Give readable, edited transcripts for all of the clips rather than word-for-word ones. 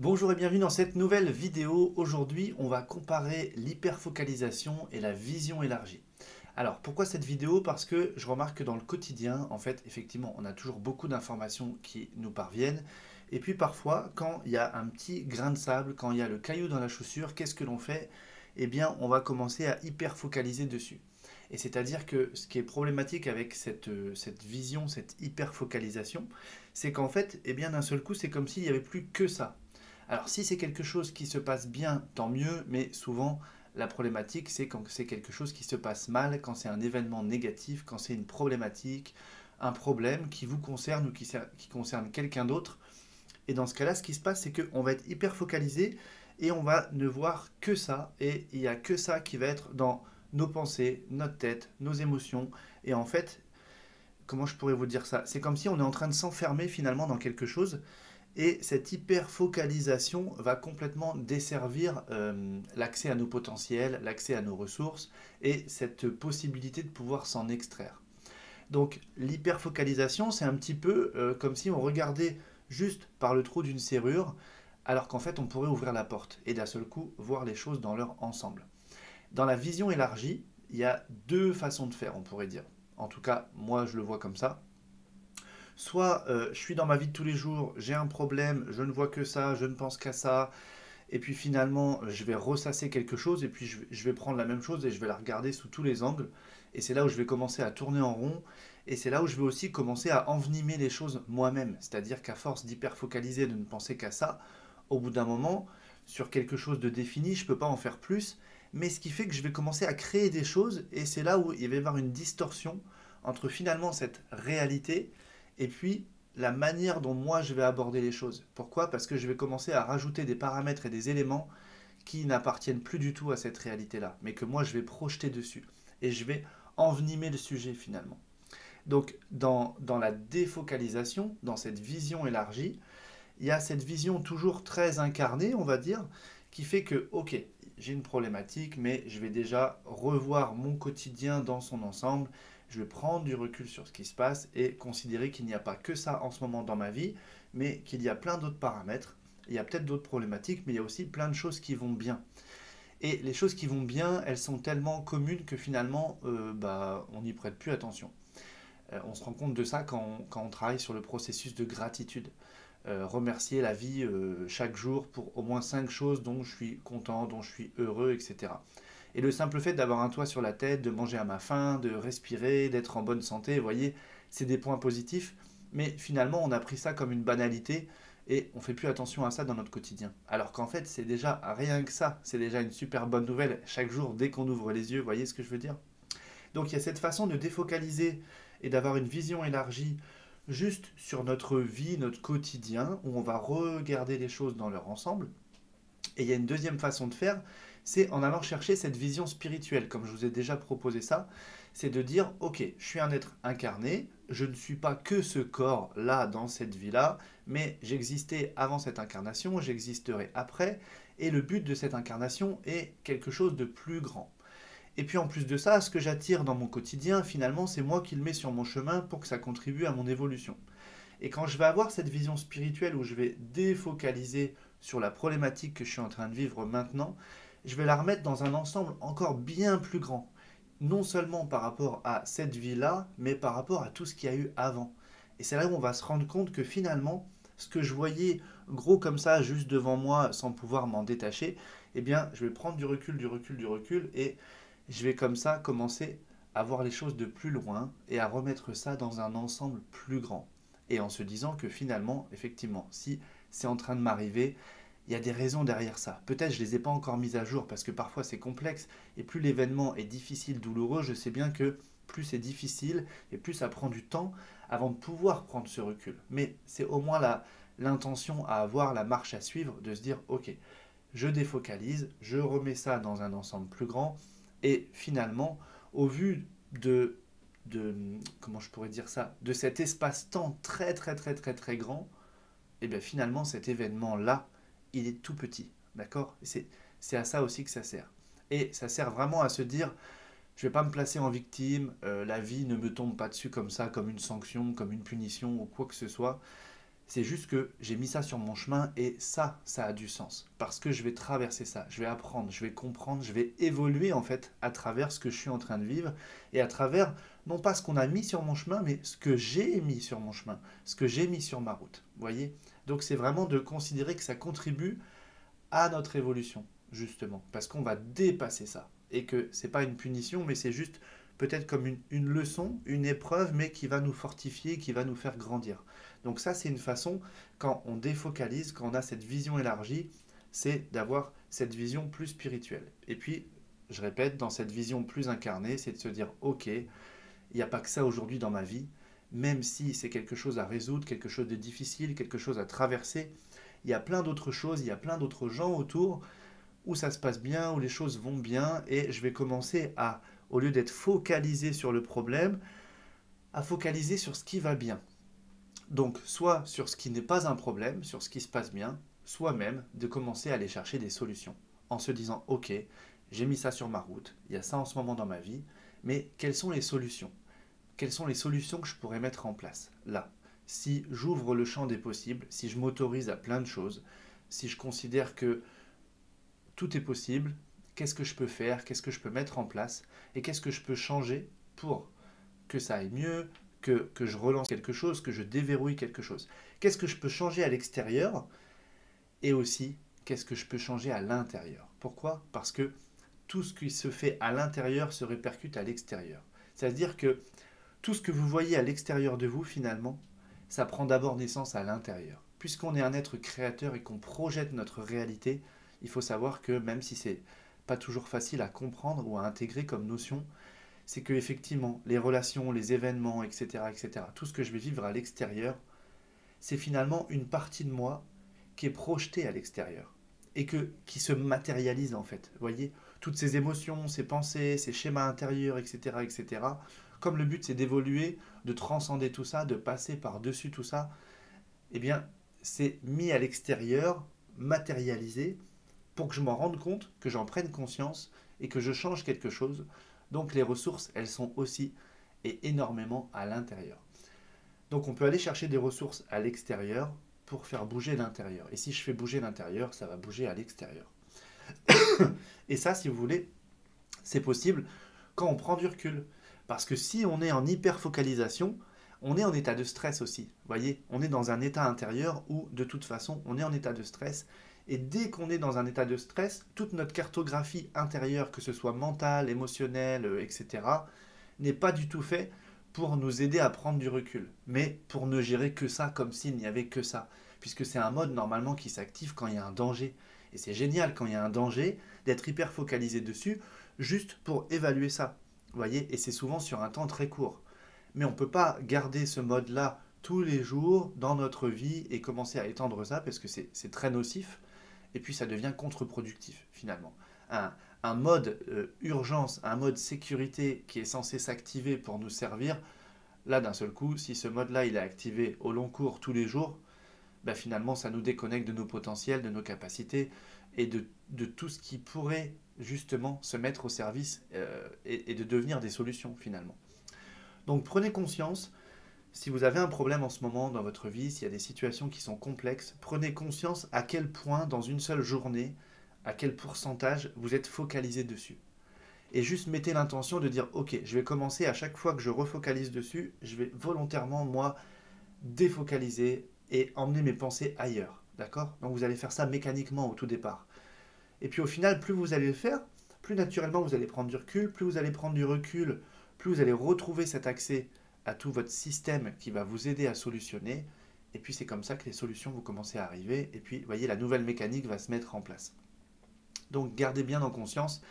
Bonjour et bienvenue dans cette nouvelle vidéo. Aujourd'hui, on va comparer l'hyperfocalisation et la vision élargie. Alors, pourquoi cette vidéo? Parce que je remarque que dans le quotidien, en fait, effectivement, on a toujours beaucoup d'informations qui nous parviennent. Et puis parfois, quand il y a un petit grain de sable, quand il y a le caillou dans la chaussure, qu'est-ce que l'on fait? Eh bien, on va commencer à hyperfocaliser dessus. Et c'est-à-dire que ce qui est problématique avec cette vision, cette hyperfocalisation, c'est qu'en fait, eh bien, d'un seul coup, c'est comme s'il n'y avait plus que ça. Alors si c'est quelque chose qui se passe bien, tant mieux, mais souvent la problématique c'est quand c'est quelque chose qui se passe mal, quand c'est un événement négatif, quand c'est une problématique, un problème qui vous concerne ou qui concerne quelqu'un d'autre. Et dans ce cas-là, ce qui se passe, c'est qu'on va être hyper focalisé et on va ne voir que ça. Et il n'y a que ça qui va être dans nos pensées, notre tête, nos émotions. Et en fait, comment je pourrais vous dire ça? C'est comme si on est en train de s'enfermer finalement dans quelque chose et cette hyper-focalisation va complètement desservir l'accès à nos potentiels, l'accès à nos ressources et cette possibilité de pouvoir s'en extraire. Donc l'hyper-focalisation, c'est un petit peu comme si on regardait juste par le trou d'une serrure, alors qu'en fait on pourrait ouvrir la porte et d'un seul coup voir les choses dans leur ensemble. Dans la vision élargie, il y a deux façons de faire, on pourrait dire. En tout cas, moi je le vois comme ça. Soit je suis dans ma vie de tous les jours, j'ai un problème, je ne vois que ça, je ne pense qu'à ça, et puis finalement je vais ressasser quelque chose, et puis je vais prendre la même chose et je vais la regarder sous tous les angles, et c'est là où je vais commencer à tourner en rond, et c'est là où je vais aussi commencer à envenimer les choses moi-même, c'est-à-dire qu'à force d'hyper-focaliser, de ne penser qu'à ça, au bout d'un moment, sur quelque chose de défini, je ne peux pas en faire plus, mais ce qui fait que je vais commencer à créer des choses, et c'est là où il va y avoir une distorsion entre finalement cette réalité et puis la manière dont moi je vais aborder les choses. Pourquoi? Parce que je vais commencer à rajouter des paramètres et des éléments qui n'appartiennent plus du tout à cette réalité-là, mais que moi je vais projeter dessus. Et je vais envenimer le sujet finalement. Donc dans la défocalisation, dans cette vision élargie, il y a cette vision toujours très incarnée, on va dire, qui fait que, ok, j'ai une problématique, mais je vais déjà revoir mon quotidien dans son ensemble, je vais prendre du recul sur ce qui se passe et considérer qu'il n'y a pas que ça en ce moment dans ma vie, mais qu'il y a plein d'autres paramètres, il y a peut-être d'autres problématiques, mais il y a aussi plein de choses qui vont bien. Et les choses qui vont bien, elles sont tellement communes que finalement, on n'y prête plus attention. On se rend compte de ça quand on travaille sur le processus de gratitude. Remercier la vie chaque jour pour au moins 5 choses dont je suis content, dont je suis heureux, etc. Et le simple fait d'avoir un toit sur la tête, de manger à ma faim, de respirer, d'être en bonne santé, vous voyez, c'est des points positifs. Mais finalement, on a pris ça comme une banalité et on ne fait plus attention à ça dans notre quotidien. Alors qu'en fait, c'est déjà rien que ça, c'est déjà une super bonne nouvelle chaque jour dès qu'on ouvre les yeux, vous voyez ce que je veux dire? Donc il y a cette façon de défocaliser et d'avoir une vision élargie juste sur notre vie, notre quotidien, où on va regarder les choses dans leur ensemble. Et il y a une deuxième façon de faire, c'est en allant chercher cette vision spirituelle, comme je vous ai déjà proposé ça, c'est de dire, ok, je suis un être incarné, je ne suis pas que ce corps-là dans cette vie-là, mais j'existais avant cette incarnation, j'existerai après, et le but de cette incarnation est quelque chose de plus grand. Et puis en plus de ça, ce que j'attire dans mon quotidien, finalement, c'est moi qui le mets sur mon chemin pour que ça contribue à mon évolution. Et quand je vais avoir cette vision spirituelle où je vais défocaliser sur la problématique que je suis en train de vivre maintenant, je vais la remettre dans un ensemble encore bien plus grand. Non seulement par rapport à cette vie-là, mais par rapport à tout ce qu'il y a eu avant. Et c'est là où on va se rendre compte que finalement, ce que je voyais gros comme ça, juste devant moi, sans pouvoir m'en détacher, eh bien, je vais prendre du recul, du recul, du recul, et je vais comme ça commencer à voir les choses de plus loin et à remettre ça dans un ensemble plus grand. Et en se disant que finalement, effectivement, si c'est en train de m'arriver, il y a des raisons derrière ça. Peut-être je ne les ai pas encore mises à jour parce que parfois c'est complexe et plus l'événement est difficile, douloureux, je sais bien que plus c'est difficile et plus ça prend du temps avant de pouvoir prendre ce recul. Mais c'est au moins l'intention à avoir, la marche à suivre, de se dire ok, je défocalise, je remets ça dans un ensemble plus grand et finalement, au vu de comment je pourrais dire ça, de cet espace-temps très très très très très grand, et bien finalement cet événement-là, il est tout petit, d'accord? C'est à ça aussi que ça sert. Et ça sert vraiment à se dire, je ne vais pas me placer en victime, la vie ne me tombe pas dessus comme ça, comme une sanction, comme une punition ou quoi que ce soit. C'est juste que j'ai mis ça sur mon chemin et ça a du sens. Parce que je vais traverser ça, je vais apprendre, je vais comprendre, je vais évoluer en fait à travers ce que je suis en train de vivre et à travers non pas ce qu'on a mis sur mon chemin, mais ce que j'ai mis sur mon chemin, ce que j'ai mis sur ma route. Vous voyez? Donc c'est vraiment de considérer que ça contribue à notre évolution, justement, parce qu'on va dépasser ça. Et que c'est pas une punition, mais c'est juste peut-être comme une leçon, une épreuve, mais qui va nous fortifier, qui va nous faire grandir. Donc ça, c'est une façon, quand on défocalise, quand on a cette vision élargie, c'est d'avoir cette vision plus spirituelle. Et puis, je répète, dans cette vision plus incarnée, c'est de se dire, ok, il n'y a pas que ça aujourd'hui dans ma vie, même si c'est quelque chose à résoudre, quelque chose de difficile, quelque chose à traverser, il y a plein d'autres choses, il y a plein d'autres gens autour où ça se passe bien, où les choses vont bien, et je vais commencer à, au lieu d'être focalisé sur le problème, à focaliser sur ce qui va bien. Donc, soit sur ce qui n'est pas un problème, sur ce qui se passe bien, soit même de commencer à aller chercher des solutions, en se disant, ok, j'ai mis ça sur ma route, il y a ça en ce moment dans ma vie, mais quelles sont les solutions? Quelles sont les solutions que je pourrais mettre en place là? Si j'ouvre le champ des possibles, si je m'autorise à plein de choses, si je considère que tout est possible, qu'est-ce que je peux faire, qu'est-ce que je peux mettre en place et qu'est-ce que je peux changer pour que ça aille mieux, que je relance quelque chose, que je déverrouille quelque chose. Qu'est-ce que je peux changer à l'extérieur et aussi qu'est-ce que je peux changer à l'intérieur. Pourquoi? Parce que tout ce qui se fait à l'intérieur se répercute à l'extérieur. C'est-à-dire que tout ce que vous voyez à l'extérieur de vous, finalement, ça prend d'abord naissance à l'intérieur. Puisqu'on est un être créateur et qu'on projette notre réalité, il faut savoir que même si c'est pas toujours facile à comprendre ou à intégrer comme notion, c'est que effectivement les relations, les événements, etc., tout ce que je vais vivre à l'extérieur, c'est finalement une partie de moi qui est projetée à l'extérieur et qui se matérialise en fait. Vous voyez, toutes ces émotions, ces pensées, ces schémas intérieurs, etc., comme le but c'est d'évoluer, de transcender tout ça, de passer par-dessus tout ça, eh bien c'est mis à l'extérieur, matérialisé, pour que je m'en rende compte, que j'en prenne conscience et que je change quelque chose. Donc les ressources, elles sont aussi et énormément à l'intérieur. Donc on peut aller chercher des ressources à l'extérieur pour faire bouger l'intérieur. Et si je fais bouger l'intérieur, ça va bouger à l'extérieur. Et ça, si vous voulez, c'est possible quand on prend du recul. Parce que si on est en hyper-focalisation, on est en état de stress aussi. Vous voyez, on est dans un état intérieur où, de toute façon, on est en état de stress. Et dès qu'on est dans un état de stress, toute notre cartographie intérieure, que ce soit mentale, émotionnelle, etc., n'est pas du tout fait pour nous aider à prendre du recul, mais pour ne gérer que ça comme s'il n'y avait que ça, puisque c'est un mode normalement qui s'active quand il y a un danger. Et c'est génial quand il y a un danger d'être hyper focalisé dessus, juste pour évaluer ça. Vous voyez, et c'est souvent sur un temps très court. Mais on ne peut pas garder ce mode-là tous les jours dans notre vie et commencer à étendre ça parce que c'est très nocif et puis ça devient contre-productif finalement. Un mode urgence, un mode sécurité qui est censé s'activer pour nous servir, là d'un seul coup, si ce mode-là il est activé au long cours tous les jours, bah, finalement ça nous déconnecte de nos potentiels, de nos capacités et de tout ce qui pourrait justement se mettre au service et de devenir des solutions finalement. Donc prenez conscience, si vous avez un problème en ce moment dans votre vie, s'il y a des situations qui sont complexes, prenez conscience à quel point dans une seule journée, à quel pourcentage vous êtes focalisé dessus. Et juste mettez l'intention de dire, ok, je vais commencer à chaque fois que je refocalise dessus, je vais volontairement, moi, défocaliser et emmener mes pensées ailleurs. D'accord? Donc vous allez faire ça mécaniquement au tout départ. Et puis au final, plus vous allez le faire, plus naturellement vous allez prendre du recul, plus vous allez prendre du recul, plus vous allez retrouver cet accès à tout votre système qui va vous aider à solutionner. Et puis c'est comme ça que les solutions vont commencer à arriver. Et puis, vous voyez, la nouvelle mécanique va se mettre en place. Donc gardez bien en conscience,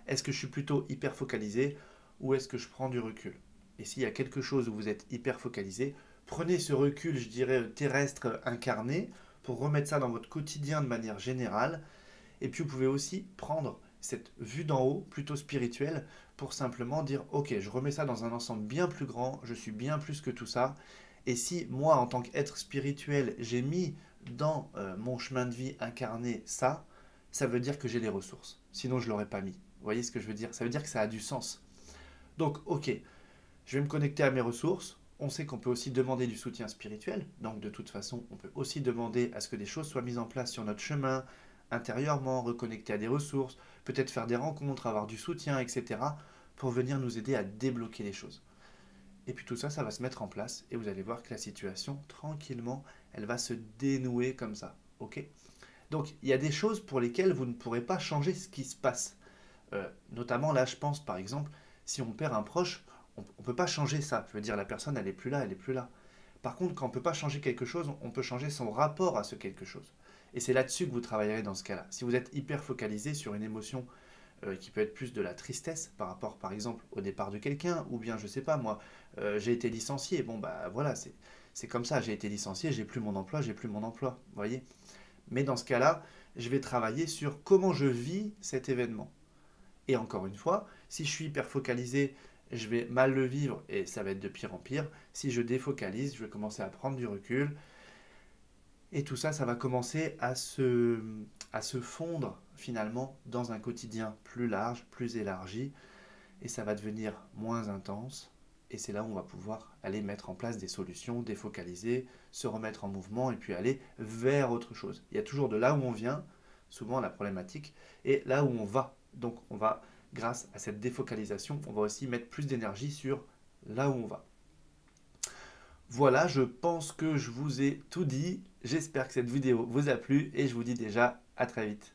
est-ce que je suis plutôt hyper focalisé ou est-ce que je prends du recul? Et s'il y a quelque chose où vous êtes hyper focalisé, prenez ce recul, je dirais, terrestre incarné pour remettre ça dans votre quotidien de manière générale. Et puis vous pouvez aussi prendre cette vue d'en haut, plutôt spirituelle, pour simplement dire, ok, je remets ça dans un ensemble bien plus grand, je suis bien plus que tout ça. Et si moi, en tant qu'être spirituel, j'ai mis dans mon chemin de vie incarné ça, ça veut dire que j'ai les ressources. Sinon, je ne l'aurais pas mis. Vous voyez ce que je veux dire? Ça veut dire que ça a du sens. Donc, ok, je vais me connecter à mes ressources. On sait qu'on peut aussi demander du soutien spirituel, donc de toute façon, on peut aussi demander à ce que des choses soient mises en place sur notre chemin, intérieurement, reconnecter à des ressources, peut-être faire des rencontres, avoir du soutien, etc., pour venir nous aider à débloquer les choses. Et puis tout ça, ça va se mettre en place, et vous allez voir que la situation, tranquillement, elle va se dénouer comme ça, ok? Donc, il y a des choses pour lesquelles vous ne pourrez pas changer ce qui se passe. Notamment là, je pense par exemple, si on perd un proche, on ne peut pas changer ça. Je veux dire, la personne, elle n'est plus là, elle n'est plus là. Par contre, quand on ne peut pas changer quelque chose, on peut changer son rapport à ce quelque chose. Et c'est là-dessus que vous travaillerez dans ce cas-là. Si vous êtes hyper focalisé sur une émotion qui peut être plus de la tristesse par rapport, par exemple, au départ de quelqu'un, ou bien, je sais pas, moi, j'ai été licencié. Bon, bah voilà, c'est comme ça, j'ai été licencié, j'ai plus mon emploi, j'ai plus mon emploi. Vous voyez? Mais dans ce cas-là, je vais travailler sur comment je vis cet événement. Et encore une fois, si je suis hyper focalisé, je vais mal le vivre et ça va être de pire en pire. Si je défocalise, je vais commencer à prendre du recul. Et tout ça, ça va commencer à se fondre finalement dans un quotidien plus large, plus élargi. Et ça va devenir moins intense. Et c'est là où on va pouvoir aller mettre en place des solutions, défocaliser, se remettre en mouvement et puis aller vers autre chose. Il y a toujours de là où on vient, souvent la problématique, et là où on va. Donc on va, grâce à cette défocalisation, on va aussi mettre plus d'énergie sur là où on va. Voilà, je pense que je vous ai tout dit. J'espère que cette vidéo vous a plu et je vous dis déjà à très vite.